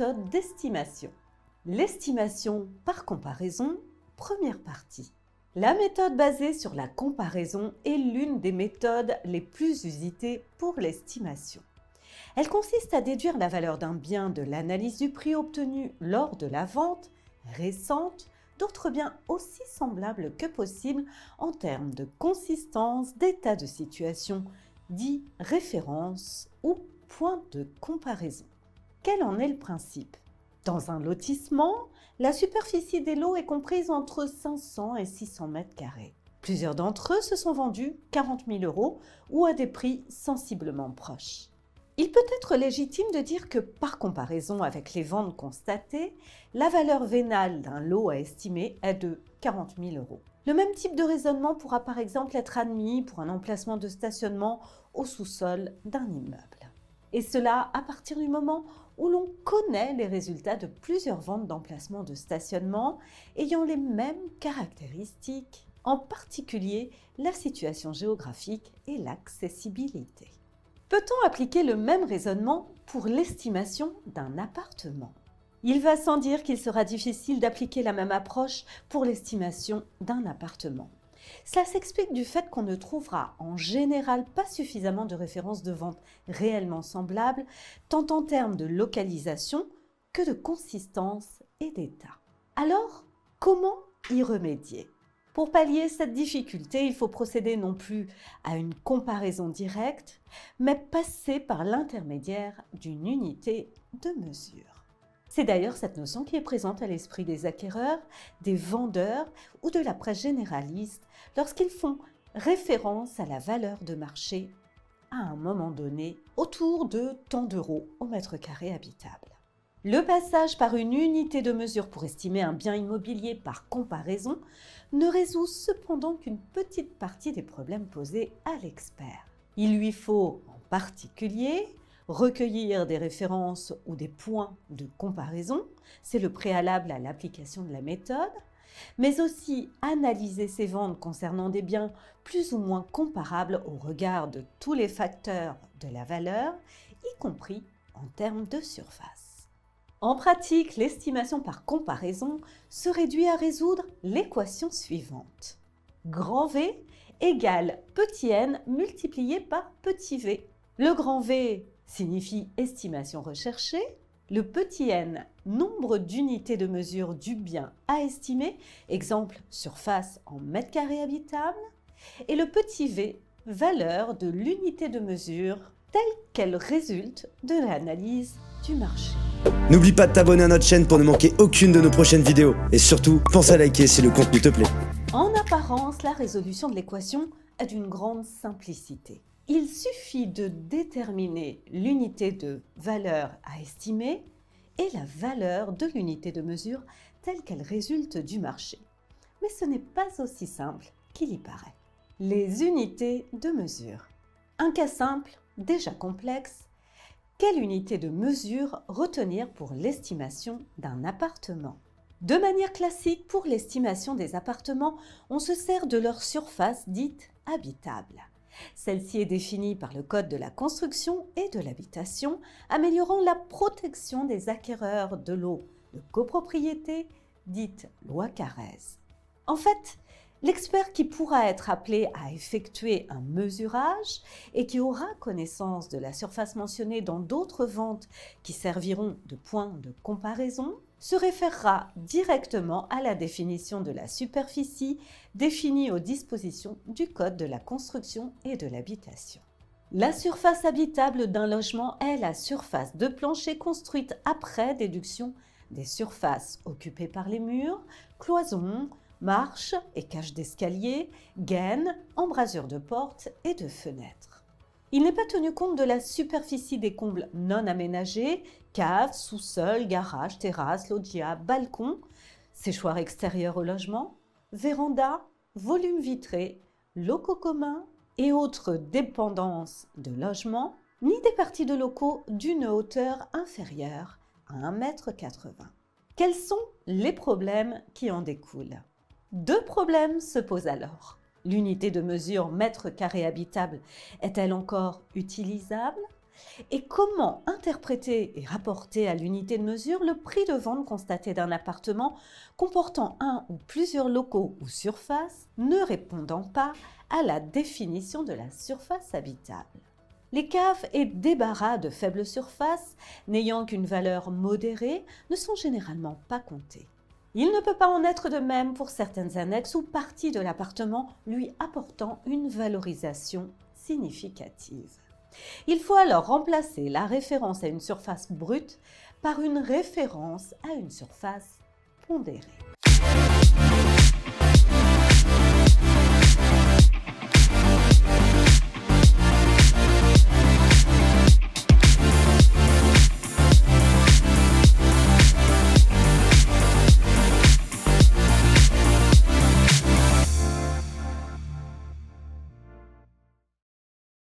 méthodes d'estimation. L'estimation par comparaison, première partie. La méthode basée sur la comparaison est l'une des méthodes les plus usitées pour l'estimation. Elle consiste à déduire la valeur d'un bien de l'analyse du prix obtenu lors de la vente récente d'autres biens aussi semblables que possible en termes de consistance, d'état de situation, dit référence ou point de comparaison. Quel en est le principe? Dans un lotissement, la superficie des lots est comprise entre 500 et 600 mètres carrés. Plusieurs d'entre eux se sont vendus 40 000 € ou à des prix sensiblement proches. Il peut être légitime de dire que, par comparaison avec les ventes constatées, la valeur vénale d'un lot à estimer est de 40 000 €. Le même type de raisonnement pourra par exemple être admis pour un emplacement de stationnement au sous-sol d'un immeuble. Et cela à partir du moment où l'on connaît les résultats de plusieurs ventes d'emplacements de stationnement ayant les mêmes caractéristiques, en particulier la situation géographique et l'accessibilité. Peut-on appliquer le même raisonnement pour l'estimation d'un appartement? Il va sans dire qu'il sera difficile d'appliquer la même approche pour l'estimation d'un appartement. Cela s'explique du fait qu'on ne trouvera en général pas suffisamment de références de vente réellement semblables, tant en termes de localisation que de consistance et d'état. Alors, comment y remédier? Pour pallier cette difficulté, il faut procéder non plus à une comparaison directe, mais passer par l'intermédiaire d'une unité de mesure. C'est d'ailleurs cette notion qui est présente à l'esprit des acquéreurs, des vendeurs ou de la presse généraliste lorsqu'ils font référence à la valeur de marché à un moment donné autour de tant d'euros au mètre carré habitable. Le passage par une unité de mesure pour estimer un bien immobilier par comparaison ne résout cependant qu'une petite partie des problèmes posés à l'expert. Il lui faut en particulier recueillir des références ou des points de comparaison, c'est le préalable à l'application de la méthode, mais aussi analyser ces ventes concernant des biens plus ou moins comparables au regard de tous les facteurs de la valeur, y compris en termes de surface. En pratique, l'estimation par comparaison se réduit à résoudre l'équation suivante. Grand V égale petit n multiplié par petit v. Le grand V signifie estimation recherchée, le petit n, nombre d'unités de mesure du bien à estimer, exemple surface en mètres carrés habitables, et le petit v, valeur de l'unité de mesure telle qu'elle résulte de l'analyse du marché. N'oublie pas de t'abonner à notre chaîne pour ne manquer aucune de nos prochaines vidéos. Et surtout, pense à liker si le contenu te plaît. En apparence, la résolution de l'équation est d'une grande simplicité. Il suffit de déterminer l'unité de valeur à estimer et la valeur de l'unité de mesure telle qu'elle résulte du marché. Mais ce n'est pas aussi simple qu'il y paraît. Les unités de mesure. Un cas simple, déjà complexe. Quelle unité de mesure retenir pour l'estimation d'un appartement? De manière classique, pour l'estimation des appartements, on se sert de leur surface dite habitable. Celle-ci est définie par le Code de la construction et de l'habitation, améliorant la protection des acquéreurs de lots de copropriété, dite loi Carrez. En fait, l'expert qui pourra être appelé à effectuer un mesurage et qui aura connaissance de la surface mentionnée dans d'autres ventes qui serviront de point de comparaison se référera directement à la définition de la superficie définie aux dispositions du Code de la construction et de l'habitation. La surface habitable d'un logement est la surface de plancher construite après déduction des surfaces occupées par les murs, cloisons, marches et cages d'escalier, gaines, embrasures de portes et de fenêtres. Il n'est pas tenu compte de la superficie des combles non aménagés, caves, sous-sol, garages, terrasses, loggia, balcons, séchoirs extérieurs au logement, vérandas, volumes vitrés, locaux communs et autres dépendances de logement, ni des parties de locaux d'une hauteur inférieure à 1,80 m. Quels sont les problèmes qui en découlent? Deux problèmes se posent alors. L'unité de mesure mètre carré habitable est-elle encore utilisable? Et comment interpréter et rapporter à l'unité de mesure le prix de vente constaté d'un appartement comportant un ou plusieurs locaux ou surfaces ne répondant pas à la définition de la surface habitable? Les caves et débarras de faible surface, n'ayant qu'une valeur modérée, ne sont généralement pas comptés. Il ne peut pas en être de même pour certaines annexes ou parties de l'appartement lui apportant une valorisation significative. Il faut alors remplacer la référence à une surface brute par une référence à une surface pondérée.